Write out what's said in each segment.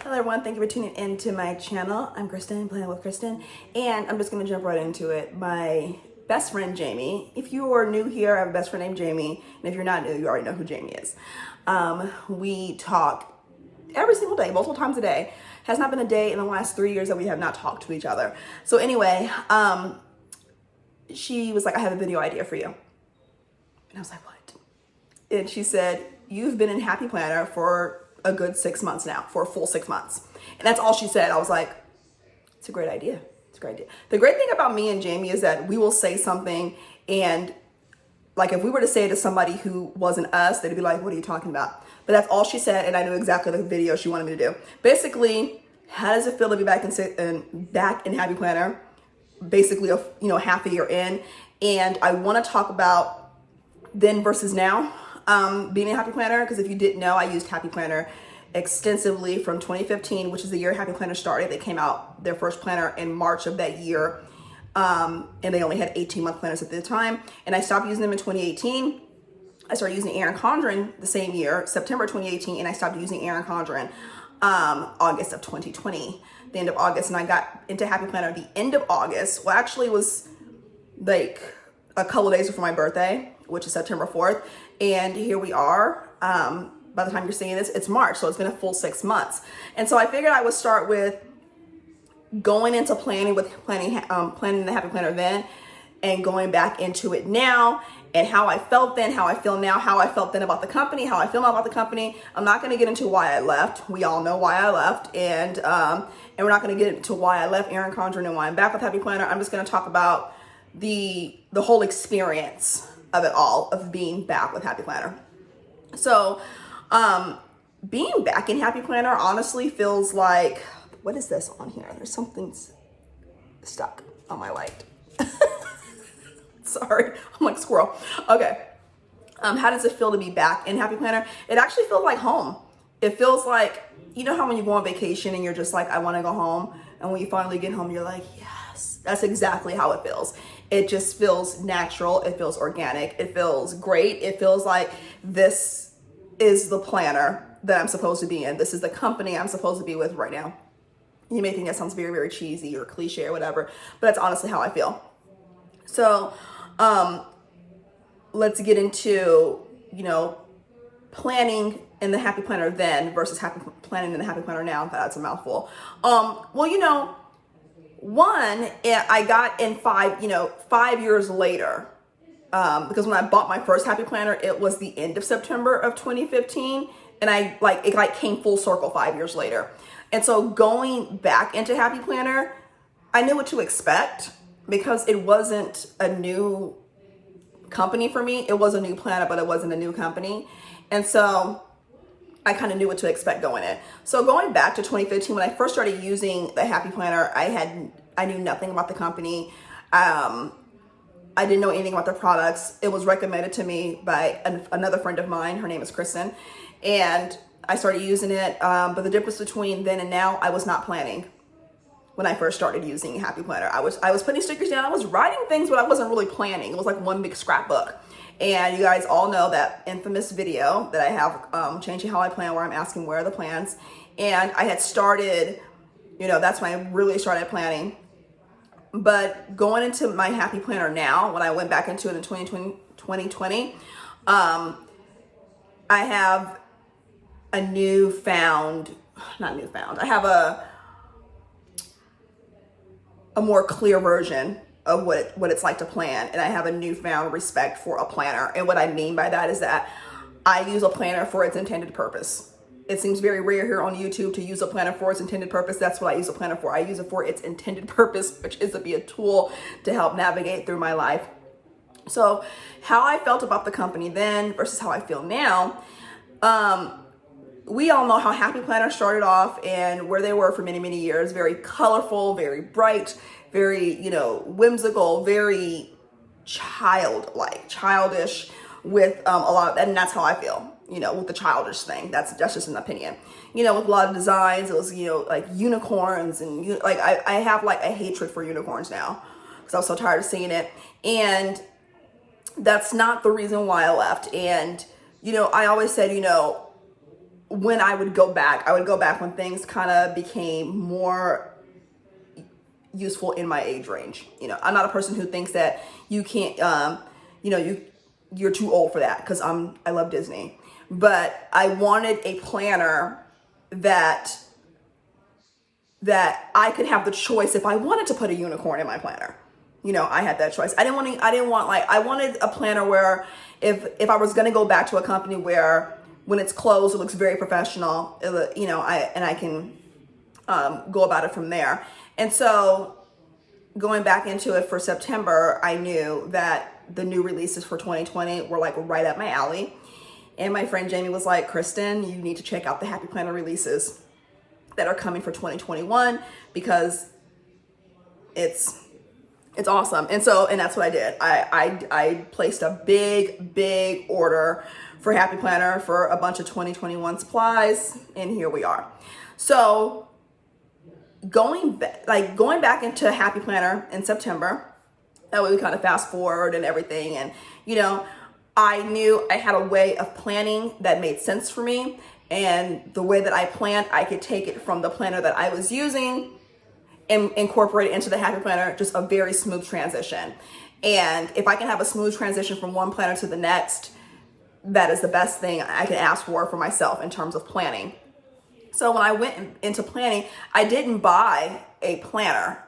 Hello everyone, thank you for tuning into my channel. I'm Kristen, Planning with Kristen, and I'm just gonna jump right into it. My best friend Jamie, if you are new here, I have a best friend named Jamie, and if you're not new, you already know who Jamie is. We talk every single day, multiple times a day. Has not been a day in the last 3 years that we have not talked to each other. So anyway, she was like, I have a video idea for you. And I was like, what? And she said, you've been in Happy Planner for a good 6 months now, for a full 6 months. And that's all she said. I was like, it's a great idea. It's a great idea. The great thing about me and Jamie is that we will say something, and like if we were to say it to somebody who wasn't us, they'd be like, what are you talking about? But that's all she said, and I knew exactly the video she wanted me to do. Basically, how does it feel to be back in Happy Planner? Basically, half a year in, and I want to talk about then versus now. Being a Happy Planner, because if you didn't know, I used Happy Planner extensively from 2015, which is the year Happy Planner started. They came out their first planner in March of that year, and they only had 18-month planners at the time. And I stopped using them in 2018. I started using Erin Condren the same year, September 2018, and I stopped using Erin Condren August of 2020, the end of August. And I got into Happy Planner at the end of August. Well, actually, it was like a couple days before my birthday, which is September 4th. And here we are. By the time you're seeing this, it's March. So it's been a full 6 months. And so I figured I would start with going into planning the Happy Planner then, and going back into it now, and how I felt then, how I feel now, how I felt then about the company, how I feel now about the company. I'm not going to get into why I left. We all know why I left. And we're not going to get into why I left Erin Condren and why I'm back with Happy Planner. I'm just going to talk about the whole experience of it all, of being back with Happy Planner. So, being back in Happy Planner honestly feels like, what is this on here? There's something stuck on my light. Sorry, I'm like squirrel. Okay. How does it feel to be back in Happy Planner? It actually feels like home. It feels like, you know how when you go on vacation and you're just like, I want to go home. And when you finally get home, you're like, yes, that's exactly how it feels. It just feels natural. It feels organic. It feels great. It feels like this is the planner that I'm supposed to be in. This is the company I'm supposed to be with right now. You may think that sounds very, very cheesy or cliche or whatever, but that's honestly how I feel. So, let's get into, planning in the Happy Planner then versus planning in the Happy Planner now. That's a mouthful. One, I got in 5 years later, because when I bought my first Happy Planner, it was the end of September of 2015, and it came full circle 5 years later. And so going back into Happy Planner, I knew what to expect because it wasn't a new company for me. It was a new planner, but it wasn't a new company. And so I kind of knew what to expect going in. So going back to 2015, when I first started using the Happy Planner, I knew nothing about the company. I didn't know anything about their products. It was recommended to me by another friend of mine. Her name is Kristen. And I started using it. But the difference between then and now, I was not planning when I first started using Happy Planner. I was putting stickers down. I was writing things, but I wasn't really planning. It was like one big scrapbook. And you guys all know that infamous video that I have, changing how I plan, where I'm asking where are the plans. And I had started, that's when I really started planning. But going into my Happy Planner now, when I went back into it in 2020, I have I have a more clear version of what it's like to plan. And I have a newfound respect for a planner. And what I mean by that is that I use a planner for its intended purpose. It seems very rare here on YouTube to use a planner for its intended purpose. That's what I use a planner for. I use it for its intended purpose, which is to be a tool to help navigate through my life. So how I felt about the company then versus how I feel now, we all know how Happy Planner started off and where they were for many, many years. Very colorful, very bright, very, whimsical, very childish with a lot of, and that's how I feel, with the childish thing. That's just an opinion. With a lot of designs, it was, like unicorns and I have like a hatred for unicorns now because I was so tired of seeing it. And that's not the reason why I left. And, I always said, when I would go back when things kind of became more useful in my age range. You know, I'm not a person who thinks that you can't, you're too old for that, because I love Disney. But I wanted a planner that I could have the choice if I wanted to put a unicorn in my planner. You know, I had that choice. I wanted a planner where if I was going to go back to a company where when it's closed, it looks very professional, I can go about it from there. And so going back into it for September, I knew that the new releases for 2020 were like right up my alley. And my friend Jamie was like, Kristen, you need to check out the Happy Planner releases that are coming for 2021, because it's awesome. And that's what I did. I placed a big order for Happy Planner for a bunch of 2021 supplies, and here we are. So going back into Happy Planner in September, that way we kind of fast forward and everything. And, I knew I had a way of planning that made sense for me. And the way that I planned, I could take it from the planner that I was using and incorporate it into the Happy Planner, just a very smooth transition. And if I can have a smooth transition from one planner to the next, that is the best thing I can ask for myself in terms of planning. So when I went into planning, I didn't buy a planner.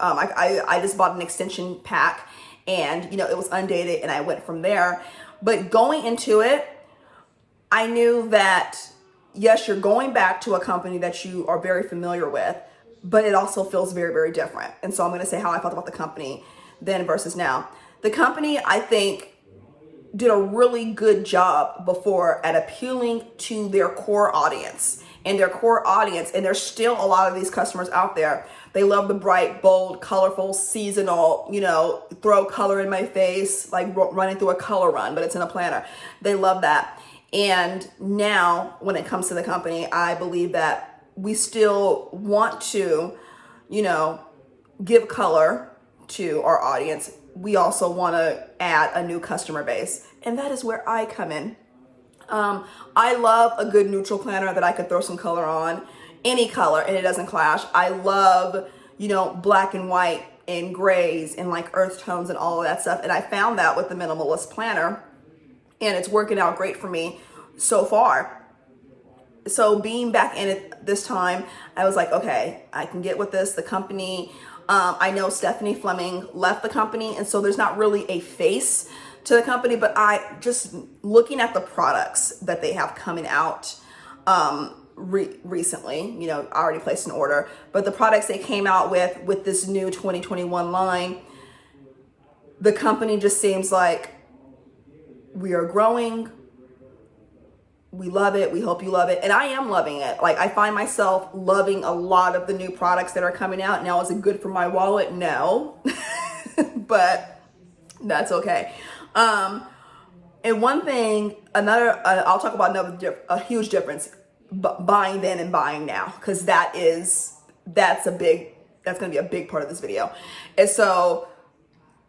I just bought an extension pack, and it was undated, and I went from there. But going into it, I knew that yes, you're going back to a company that you are very familiar with, but it also feels very, very different. And so I'm going to say how I felt about the company then versus now. The company, I think, did a really good job before at appealing to their core audience. And there's still a lot of these customers out there. They love the bright, bold, colorful, seasonal, throw color in my face, like running through a color run, but it's in a planner. They love that. And now when it comes to the company, I believe that we still want to, give color to our audience. We also want to add a new customer base. And that is where I come in. I love a good neutral planner that I could throw some color on, any color, and it doesn't clash. I love, black and white and grays and like earth tones and all of that stuff. And I found that with the minimalist planner, and it's working out great for me so far. So being back in it this time, I was like, okay, I can get with this. The company, I know Stephanie Fleming left the company, and so there's not really a face to the company, but I just looking at the products that they have coming out recently, I already placed an order, but the products they came out with this new 2021 line, the company just seems like we are growing. We love it. We hope you love it. And I am loving it. Like, I find myself loving a lot of the new products that are coming out. Now, is it good for my wallet? No, but that's okay. And one thing, I'll talk about a huge difference, buying then and buying now, because that's going to be a big part of this video. And so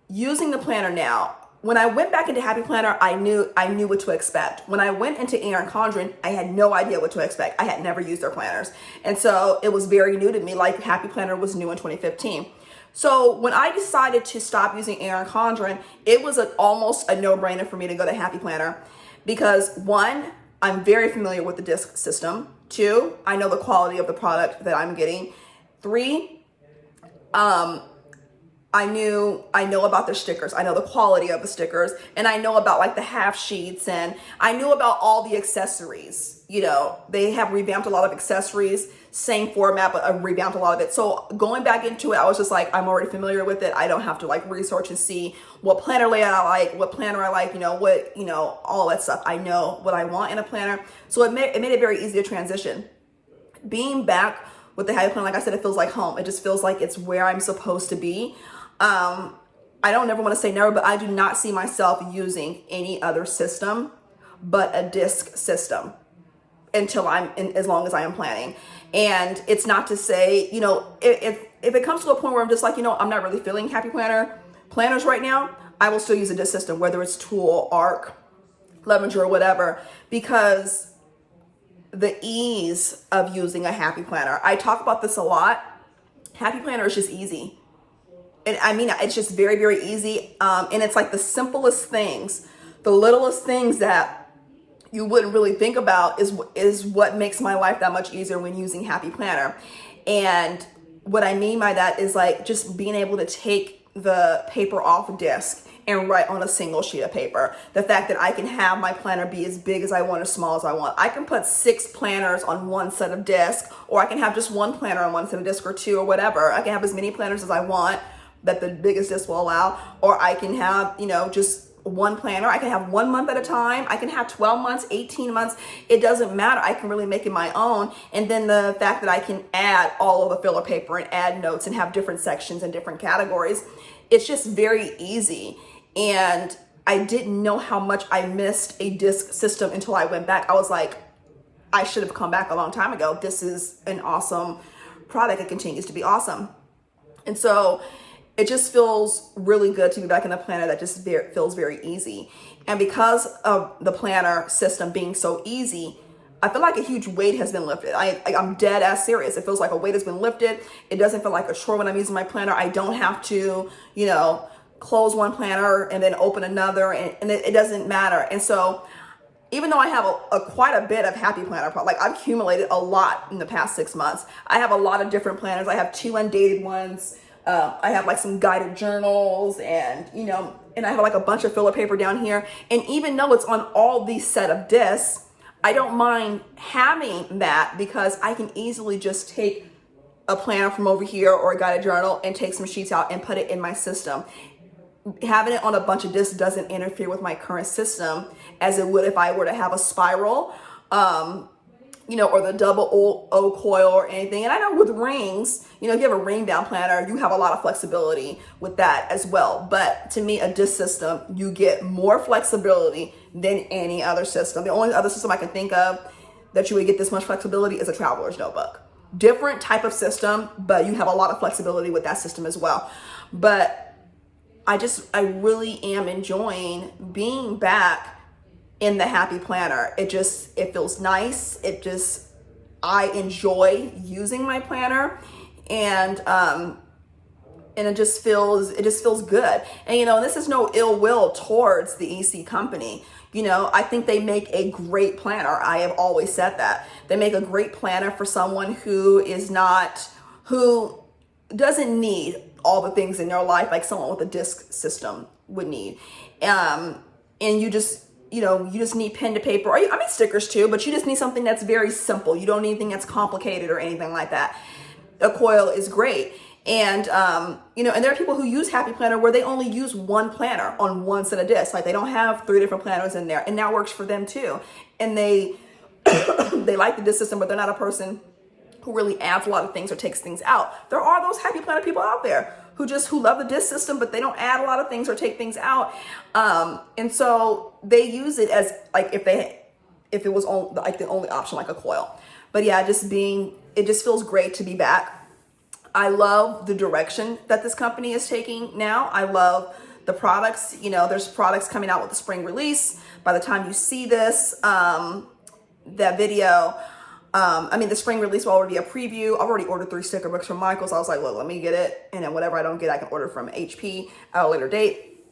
using the planner now, when I went back into Happy Planner, I knew what to expect. When I went into Aaron Condren, I had no idea what to expect. I had never used their planners. And so it was very new to me, like Happy Planner was new in 2015. So when I decided to stop using Aaron Condren, it was almost a no-brainer for me to go to Happy Planner, because one, I'm very familiar with the disc system. Two, I know the quality of the product that I'm getting. Three, I know about their stickers. I know the quality of the stickers, and I know about like the half sheets, and I knew about all the accessories. They have revamped a lot of accessories, same format, but I revamped a lot of it. So going back into it, I was just like, I'm already familiar with it. I don't have to like research and see what planner layout I like, what planner I like, all that stuff. I know what I want in a planner. So it made it very easy to transition. Being back with the Happy Planner, like I said, it feels like home. It just feels like it's where I'm supposed to be. I don't never want to say never, but I do not see myself using any other system but a disc system until as long as I am planning. And it's not to say, if it comes to a point where I'm just like, I'm not really feeling Happy planners right now, I will still use a disc system, whether it's Tool, Arc, Levenger, or whatever, because the ease of using a happy planner. I talk about this a lot. Happy planner is just easy. And I mean, it's just very, very easy. And it's like the simplest things, the littlest things that you wouldn't really think about is what makes my life that much easier when using Happy Planner. And what I mean by that is like just being able to take the paper off disk and write on a single sheet of paper. The fact that I can have my planner be as big as I want, as small as I want. I can put 6 planners on one set of disk, or I can have just one planner on one set of disk, or 2, or whatever. I can have as many planners as I want that the biggest disk will allow, or I can have, just one planner. I can have 1 month at a time. I can have 12 months, 18 months. It doesn't matter. I can really make it my own. And then the fact that I can add all of the filler paper and add notes and have different sections and different categories, it's just very easy. And I didn't know how much I missed a disc system until I went back. I was like, I should have come back a long time ago. This is an awesome product. It continues to be awesome. And so it just feels really good to be back in a planner that just feels very easy. And because of the planner system being so easy, I feel like a huge weight has been lifted. I'm dead ass serious. It feels like a weight has been lifted. It doesn't feel like a chore when I'm using my planner. I don't have to, close one planner and then open another, and it doesn't matter. And so even though I have quite a bit of Happy Planner, like I've accumulated a lot in the past 6 months. I have a lot of different planners. I have 2 undated ones. I have like some guided journals and I have like a bunch of filler paper down here. And even though it's on all these set of discs, I don't mind having that because I can easily just take a planner from over here or a guided journal and take some sheets out and put it in my system. Having it on a bunch of discs doesn't interfere with my current system as it would if I were to have a spiral, or the double O coil or anything. And I know with rings, if you have a ring bound planner, you have a lot of flexibility with that as well. But to me, a disc system, you get more flexibility than any other system. The only other system I can think of that you would get this much flexibility is a traveler's notebook. Different type of system, but you have a lot of flexibility with that system as well. But I really am enjoying being back in the Happy Planner. It feels nice. I enjoy using my planner, and it just feels good. And this is no ill will towards the EC company. I think they make a great planner. I have always said that. They make a great planner for someone who doesn't need all the things in their life like someone with a disc system would need. And you just need pen to paper. Stickers too, but you just need something that's very simple. You don't need anything that's complicated or anything like that. A coil is great. And, and there are people who use Happy Planner where they only use one planner on one set of discs. Like they don't have 3 different planners in there, and that works for them too. And they, they like the disc system, but they're not a person who really adds a lot of things or takes things out. There are those Happy Planner people out there who love the disc system, but they don't add a lot of things or take things out. And so they use it as like if it was like the only option, like a coil. But yeah, it just feels great to be back. I love the direction that this company is taking now. I love the products. There's products coming out with the spring release. By the time you see this, that video, the spring release will already be a preview. I've already ordered 3 sticker books from Michaels. I was like, look, let me get it. And then whatever I don't get, I can order from HP at a later date.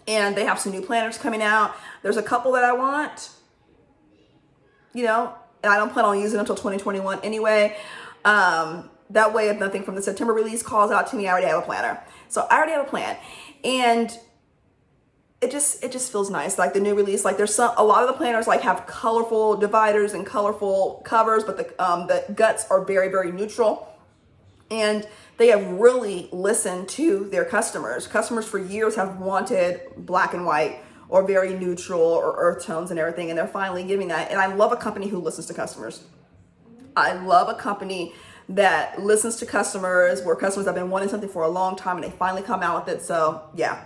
And they have some new planners coming out. There's a couple that I want, and I don't plan on using them until 2021 anyway. That way, if nothing from the September release calls out to me, I already have a planner. So I already have a plan. And it just feels nice. Like the new release, like a lot of the planners like have colorful dividers and colorful covers, but the guts are very, very neutral. And they have really listened to their customers. Customers for years have wanted black and white or very neutral or earth tones and everything. And they're finally giving that. And I love a company who listens to customers. I love a company that listens to customers, where customers have been wanting something for a long time and they finally come out with it. So yeah.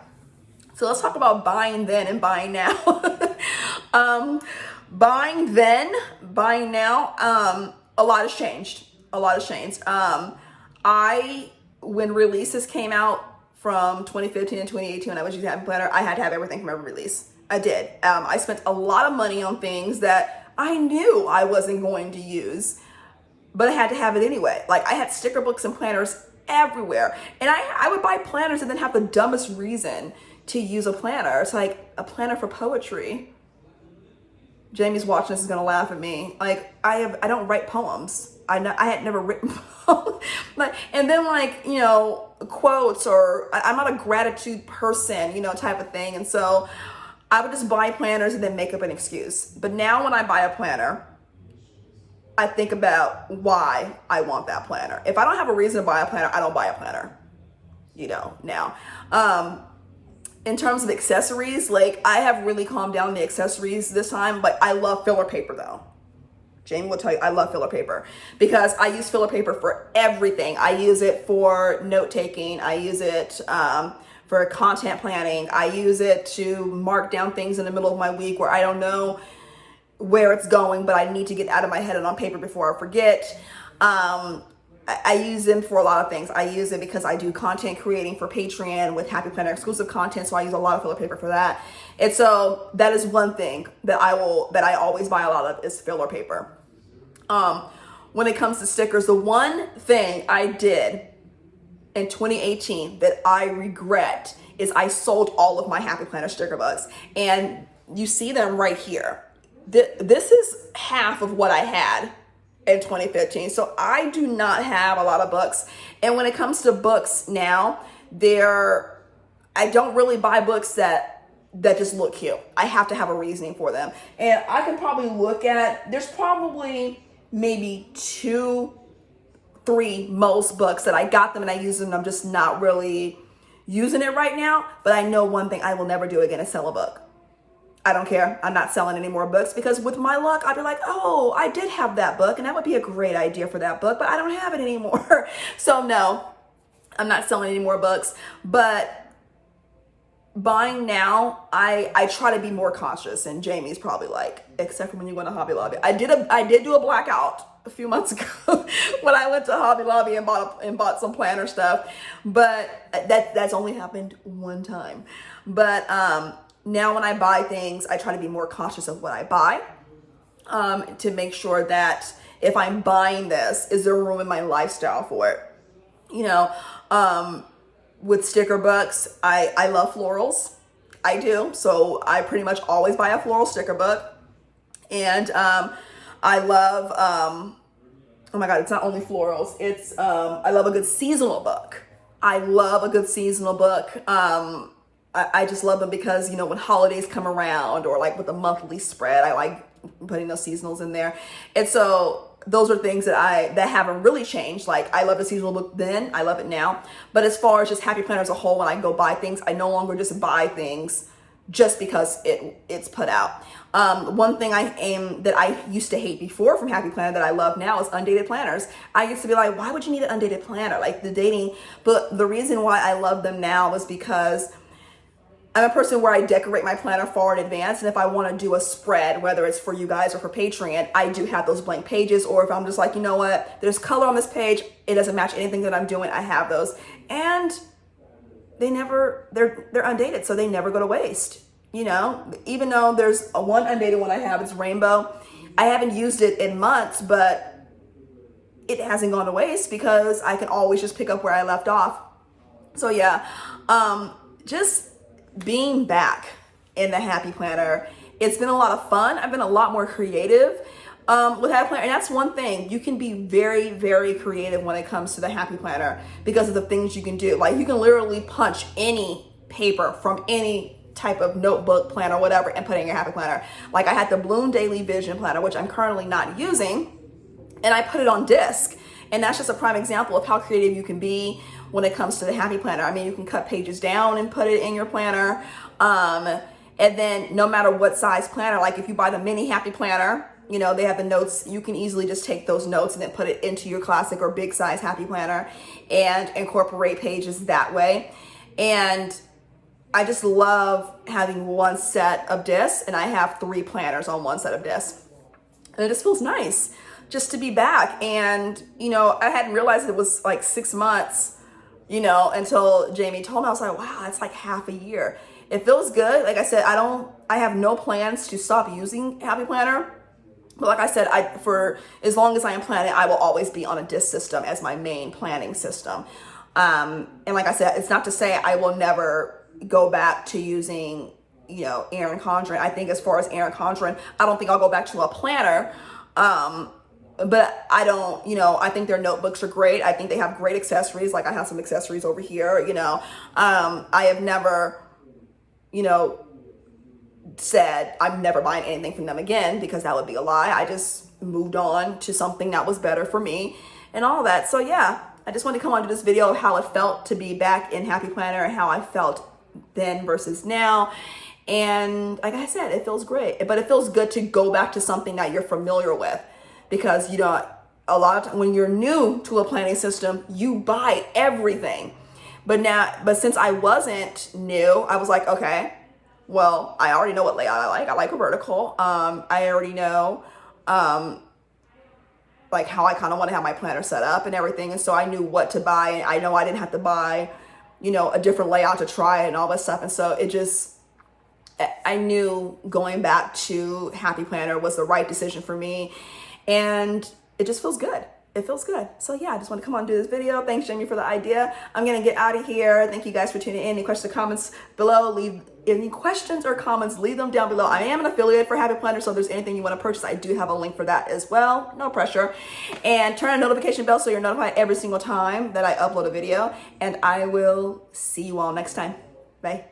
So let's talk about buying then and buying now. Buying then, buying now, a lot has changed. When releases came out from 2015 and 2018, when I was using Happy Planner, I had to have everything from every release. I did. I spent a lot of money on things that I knew I wasn't going to use, but I had to have it anyway. Like I had sticker books and planners everywhere. And I would buy planners and then have the dumbest reason to use a planner. It's like a planner for poetry. Jamie's watching this is gonna laugh at me. Like I don't write poems. I had never written poems. And then quotes, or I'm not a gratitude person, type of thing. And so I would just buy planners and then make up an excuse. But now when I buy a planner, I think about why I want that planner. If I don't have a reason to buy a planner, I don't buy a planner, now. In terms of accessories, like I have really calmed down the accessories this time. Like I love filler paper though. Jamie will tell you I love filler paper because I use filler paper for everything. I use it for note taking. I use it for content planning. I use it to mark down things in the middle of my week where I don't know where it's going, but I need to get out of my head and on paper before I forget. I use them for a lot of things. I use it because I do content creating for Patreon with Happy Planner exclusive content. So I use a lot of filler paper for that. And so that is one thing that I always buy a lot of is filler paper. When it comes to stickers, the one thing I did in 2018 that I regret is I sold all of my Happy Planner sticker books, and you see them right here. This is half of what I had in 2015. So I do not have a lot of books. And when it comes to books now, I don't really buy books that just look cute. I have to have a reasoning for them. And I can probably there's probably maybe 2, 3 most books that I got them and I use them and I'm just not really using it right now. But I know one thing I will never do again is sell a book. I don't care. I'm not selling any more books because with my luck, I'd be like, oh, I did have that book and that would be a great idea for that book, but I don't have it anymore. So no, I'm not selling any more books. But buying now, I try to be more conscious, and Jamie's probably like, except for when you go to Hobby Lobby. I did do a blackout a few months ago when I went to Hobby Lobby and bought some planner stuff, but that's only happened one time. But now when I buy things, I try to be more cautious of what I buy, to make sure that if I'm buying this, is there room in my lifestyle for it? With sticker books, I love florals. I do. So I pretty much always buy a floral sticker book. And I love, oh my God, it's not only florals. It's, I love a good seasonal book. I love a good seasonal book. I just love them because, when holidays come around or like with a monthly spread, I like putting those seasonals in there. And so those are things that haven't really changed. Like I love a seasonal book then, I love it now. But as far as just Happy Planner as a whole, when I go buy things, I no longer just buy things just because it's put out. One thing that I used to hate before from Happy Planner that I love now is undated planners. I used to be like, why would you need an undated planner? Like the dating, but the reason why I love them now is because I'm a person where I decorate my planner far in advance. And if I want to do a spread, whether it's for you guys or for Patreon, I do have those blank pages. Or if I'm just like, you know what, there's color on this page, it doesn't match anything that I'm doing, I have those. And they're undated, so they never go to waste. Even though there's one undated one I have, it's rainbow. I haven't used it in months, but it hasn't gone to waste because I can always just pick up where I left off. So yeah, just being back in the Happy Planner, it's been a lot of fun. I've been a lot more creative with Happy Planner, and that's one thing. You can be very, very creative when it comes to the Happy Planner because of the things you can do. Like you can literally punch any paper from any type of notebook, planner, whatever, and put it in your Happy Planner. Like I had the Bloom Daily Vision Planner, which I'm currently not using, and I put it on disc. And that's just a prime example of how creative you can be when it comes to the Happy Planner. I mean, you can cut pages down and put it in your planner. And then no matter what size planner, like if you buy the mini Happy Planner, they have the notes. You can easily just take those notes and then put it into your classic or big size Happy Planner and incorporate pages that way. And I just love having one set of discs, and I have 3 planners on one set of discs. And it just feels nice just to be back. And, I hadn't realized it was like 6 months, until Jamie told me. I was like, wow, that's like half a year. It feels good. Like I said, I have no plans to stop using Happy Planner. But like I said, for as long as I am planning, I will always be on a disc system as my main planning system. And like I said, it's not to say I will never go back to using, Erin Condren. I think as far as Erin Condren, I don't think I'll go back to a planner. But I don't, I think their notebooks are great. I think they have great accessories. Like I have some accessories over here, I have never, said I'm never buying anything from them again, because that would be a lie. I just moved on to something that was better for me and all that. So yeah, I just wanted to come on to this video of how it felt to be back in Happy Planner and how I felt then versus now. And like I said, it feels great, but it feels good to go back to something that you're familiar with, because a lot of times when you're new to a planning system, you buy everything. But since I wasn't new, I was like, okay, well, I already know what layout I like. I like a vertical. I already know like how I kind of want to have my planner set up and everything. And so I knew what to buy. And I know I didn't have to buy, a different layout to try it and all that stuff. And so I knew going back to Happy Planner was the right decision for me. And it just feels good. It feels good. So yeah, I just want to come on and do this video. Thanks, Jamie, for the idea. I'm going to get out of here. Thank you guys for tuning in. Any questions or comments below? Leave any questions or comments, leave them down below. I am an affiliate for Happy Planner, so if there's anything you want to purchase, I do have a link for that as well. No pressure. And turn on notification bell so you're notified every single time that I upload a video. And I will see you all next time. Bye.